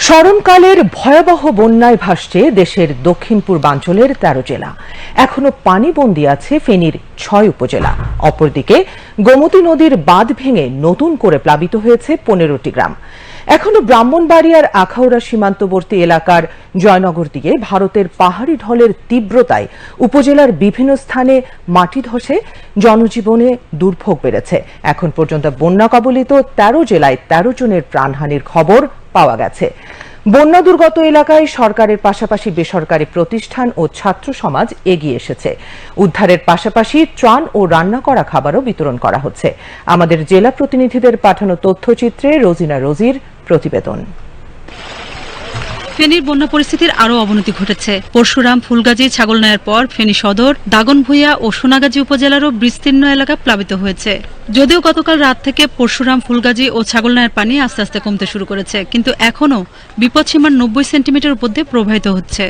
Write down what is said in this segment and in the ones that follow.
স্মরণকালের ভয়াবহ বন্যায় ভাসছে দেশের দক্ষিণ পূর্বাঞ্চলের ১৩ জেলা। এখনো পানিবন্দী আছে ফেনীর ৬ উপজেলা। অপরদিকে গোমতী নদীর বাঁধ ভেঙে নতুন করে প্লাবিত হয়েছে ১৫টি গ্রাম। এখনো ব্রাহ্মণবাড়িয়ার আখাউড়া সীমান্তবর্তী এলাকার জয়নগর দিয়ে ভারতের পাহাড়ি ঢলের তীব্রতায় উপজেলার বিভিন্ন স্থানে মাটি ধসে জনজীবনে দুর্ভোগ বেড়েছে। এখন পর্যন্ত বন্যা কবলিত ১৩ জেলায় ১৩ জনের প্রাণহানির খবর পাওয়া গেছে। বন্যা দুর্গত এলাকায় সরকারের পাশাপাশি বেসরকারি প্রতিষ্ঠান ও ছাত্র সমাজ এগিয়ে এসেছে। উদ্ধারের পাশাপাশি ত্রাণ ও রান্না করা খাবারও বিতরণ করা হচ্ছে। আমাদের জেলা প্রতিনিধিদের পাঠানো তথ্যচিত্রে রোজিনা রোজির প্রতিবেদন। ফেনীর বন্যা পরিস্থিতির আরও অবনতি ঘটেছে। পরশুরাম, ফুলগাজী, ছাগলনাইয়ের পর ফেনী সদর, দাগনভূঞা ও সোনাগাজী উপজেলারও বিস্তীর্ণ এলাকা প্লাবিত হয়েছে। যদিও গতকাল রাত থেকে পরশুরাম, ফুলগাজী ও ছাগলনাইয়ের পানি আস্তে আস্তে কমতে শুরু করেছে, কিন্তু এখনও বিপদসীমার ৯০ সেন্টিমিটার উপর দিয়ে প্রবাহিত হচ্ছে।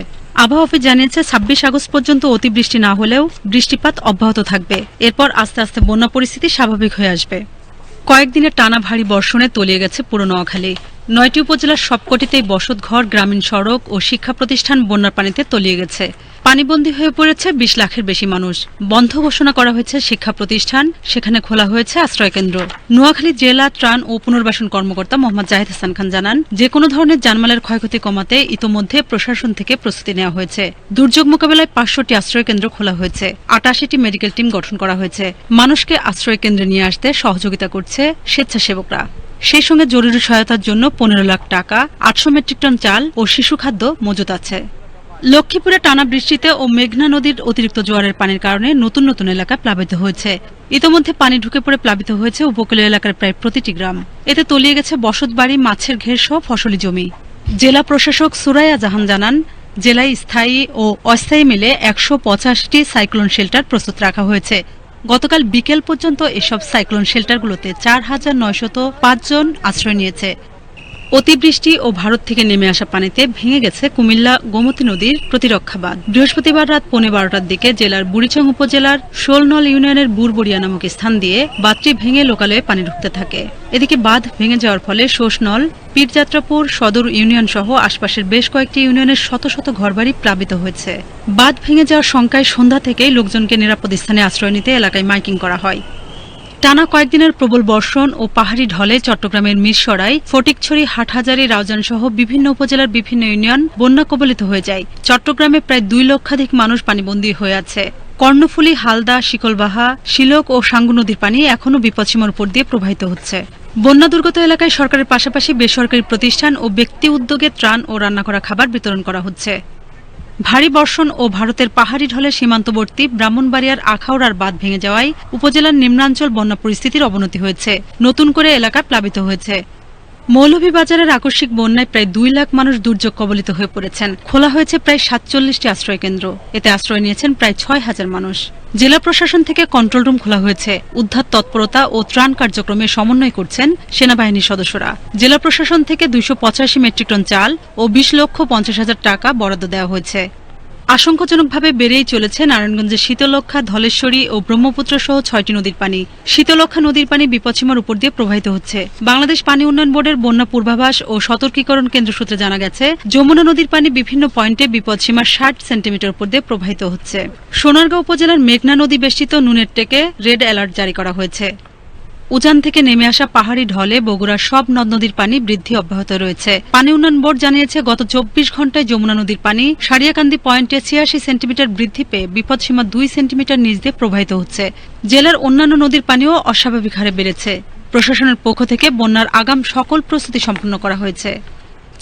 আবহাওয়া অফিস জানিয়েছে ২৬ আগস্ট পর্যন্ত অতিবৃষ্টি না হলেও বৃষ্টিপাত অব্যাহত থাকবে। এরপর আস্তে আস্তে বন্যা পরিস্থিতি স্বাভাবিক হয়ে আসবে। কয়েকদিনের টানা ভারী বর্ষণে তলিয়ে গেছে পুরো নোয়াখালী। ৯টি উপজেলার সবকটিতেই বসতঘর, গ্রামীণ সড়ক ও শিক্ষা প্রতিষ্ঠান বন্যার পানিতে তলিয়ে গেছে। পানিবন্দী হয়ে পড়েছে ২০ লাখের বেশি মানুষ। বন্ধ ঘোষণা করা হয়েছে শিক্ষা প্রতিষ্ঠান, সেখানে খোলা হয়েছে আশ্রয়কেন্দ্র। নোয়াখালী জেলা ত্রাণ ও পুনর্বাসন কর্মকর্তা মোহাম্মদ জাহিদ হাসান খান জানান, যে কোনো ধরনের জানমালের ক্ষয়ক্ষতি কমাতে ইতোমধ্যে প্রশাসন থেকে প্রস্তুতি নেওয়া হয়েছে। দুর্যোগ মোকাবেলায় ৫০০টি আশ্রয়কেন্দ্র খোলা হয়েছে, ৮৮টি মেডিকেল টিম গঠন করা হয়েছে। মানুষকে আশ্রয়কেন্দ্রে নিয়ে আসতে সহযোগিতা করছে স্বেচ্ছাসেবকরা। সেই সঙ্গে জরুরি সহায়তার জন্য ১৫ লাখ টাকা, ৮০০ মেট্রিক টন চাল ও শিশু খাদ্য মজুত আছে। লক্ষ্মীপুরে টানা বৃষ্টিতে ও মেঘনা নদীর অতিরিক্ত জোয়ারের পানির কারণে নতুন নতুন এলাকা প্লাবিত হয়েছে। ইতোমধ্যে পানি ঢুকে পড়ে প্লাবিত হয়েছে উপকূলীয় এলাকার প্রায় প্রতিটি গ্রাম। এতে তলিয়ে গেছে বসতবাড়ি, মাছের ঘের সহ ফসলি জমি। জেলা প্রশাসক সুরাইয়া জাহান জানান, জেলায় স্থায়ী ও অস্থায়ী মিলে ১৮৫টি সাইক্লোন শেল্টার প্রস্তুত রাখা হয়েছে। গতকাল বিকেল পর্যন্ত এসব সাইক্লোন শেল্টারগুলোতে ৪,৯০৫ জন আশ্রয় নিয়েছে। অতিবৃষ্টি ও ভারত থেকে নেমে আসা পানিতে ভেঙে গেছে কুমিল্লা গোমতী নদীর প্রতিরক্ষা বাঁধ। বৃহস্পতিবার রাত ১৫:১২টার দিকে জেলার বুড়িচং উপজেলার শোলনল ইউনিয়নের বুরবড়িয়া নামক স্থান দিয়ে বাঁধটি ভেঙে লোকালয়ে পানি ঢুকতে থাকে। এদিকে বাঁধ ভেঙে যাওয়ার ফলে শোষনল, পীরযাত্রাপুর, সদর ইউনিয়ন সহ আশপাশের বেশ কয়েকটি ইউনিয়নের শত শত ঘরবাড়ি প্লাবিত হয়েছে। বাঁধ ভেঙে যাওয়ার শঙ্কায় সন্ধ্যা থেকেই লোকজনকে নিরাপদ স্থানে আশ্রয় নিতে এলাকায় মাইকিং করা হয়। টানা কয়েকদিনের প্রবল বর্ষণ ও পাহাড়ি ঢলে চট্টগ্রামের মিরসরাই, ফটিকছড়ি, হাটহাজারী, রাউজান সহ বিভিন্ন উপজেলার বিভিন্ন ইউনিয়ন বন্যা কবলিত হয়ে যায়। চট্টগ্রামে প্রায় ২ লক্ষাধিক মানুষ পানিবন্দী হয়ে আছে। কর্ণফুলী, হালদা, শিকলবাহা, শিলক ও সাঙ্গু নদীর পানি এখনও বিপদসীমার উপর দিয়ে প্রবাহিত হচ্ছে। বন্যা দুর্গত এলাকায় সরকারের পাশাপাশি বেসরকারি প্রতিষ্ঠান ও ব্যক্তি উদ্যোগে ত্রাণ ও রান্না করা খাবার বিতরণ করা হচ্ছে। ভারী বর্ষণ ও ভারতের পাহাড়ি ঢলে সীমান্তবর্তী ব্রাহ্মণবাড়িয়ার আখাউড়ার বাঁধ ভেঙে যাওয়ায় উপজেলার নিম্নাঞ্চল বন্যা পরিস্থিতির অবনতি হয়েছে। নতুন করে এলাকা প্লাবিত হয়েছে। মৌলভীবাজারের আকস্মিক বন্যায় প্রায় ২ লাখ মানুষ দুর্যোগ কবলিত হয়ে পড়েছেন। খোলা হয়েছে প্রায় ৪৭টি আশ্রয়কেন্দ্র। এতে আশ্রয় নিয়েছেন প্রায় ৬,০০০ মানুষ। জেলা প্রশাসন থেকে কন্ট্রোল রুম খোলা হয়েছে। উদ্ধার তৎপরতা ও ত্রাণ কার্যক্রমে সমন্বয় করছেন সেনাবাহিনীর সদস্যরা। জেলা প্রশাসন থেকে ২৮৫ মেট্রিক টন চাল ও ২০,৫০,০০০ টাকা বরাদ্দ দেওয়া হয়েছে। আশঙ্কাজনকভাবে বেড়েই চলেছে নারায়ণগঞ্জের শীতলক্ষ্যা, ধলেশ্বরী ও ব্রহ্মপুত্র সহ ৬টি নদীর পানি। শীতলক্ষ্যা নদীর পানি বিপদসীমার উপর দিয়ে প্রবাহিত হচ্ছে। বাংলাদেশ পানি উন্নয়ন বোর্ডের বন্যা পূর্বাভাস ও সতর্কীকরণ কেন্দ্র সূত্রে জানা গেছে, যমুনা নদীর পানি বিভিন্ন পয়েন্টে বিপদসীমার ৬০ সেন্টিমিটার উপর দিয়ে প্রবাহিত হচ্ছে। সোনারগাঁও উপজেলার মেঘনা নদী বেষ্টিত নুনের টেকে রেড অ্যালার্ট জারি করা হয়েছে। উজান থেকে নেমে আসা পাহাড়ি ঢলে বগুড়ার সব নদ নদীর পানি বৃদ্ধি অব্যাহত রয়েছে। পানি উন্নয়ন বোর্ড জানিয়েছে, গত ২৪ ঘন্টায় যমুনা নদীর পানি সারিয়াকান্দি পয়েন্টে ৮৬ সেন্টিমিটার বৃদ্ধি পেয়ে বিপদসীমা ২ সেন্টিমিটার নিচ দিয়ে প্রবাহিত হচ্ছে। জেলার অন্যান্য নদীর পানিও অস্বাভাবিক হারে বেড়েছে। প্রশাসনের পক্ষ থেকে বন্যার আগাম সকল প্রস্তুতি সম্পন্ন করা হয়েছে।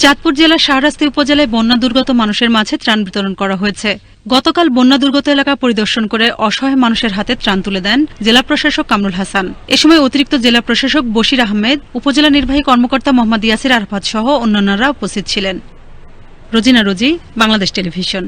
চাঁদপুর জেলার শাহরাস্তি উপজেলায় বন্যা দুর্গত মানুষের মাঝে ত্রাণ বিতরণ করা হয়েছে। গতকাল বন্যা দুর্গত এলাকা পরিদর্শন করে অসহায় মানুষের হাতে ত্রাণ তুলে দেন জেলা প্রশাসক কামরুল হাসান। এ সময় অতিরিক্ত জেলা প্রশাসক বশির আহমেদ, উপজেলা নির্বাহী কর্মকর্তা মোহাম্মদ ইয়াসির আরাফাত সহ অন্যান্যরা উপস্থিত ছিলেন। রোজিনা রোজি, বাংলাদেশ টেলিভিশন।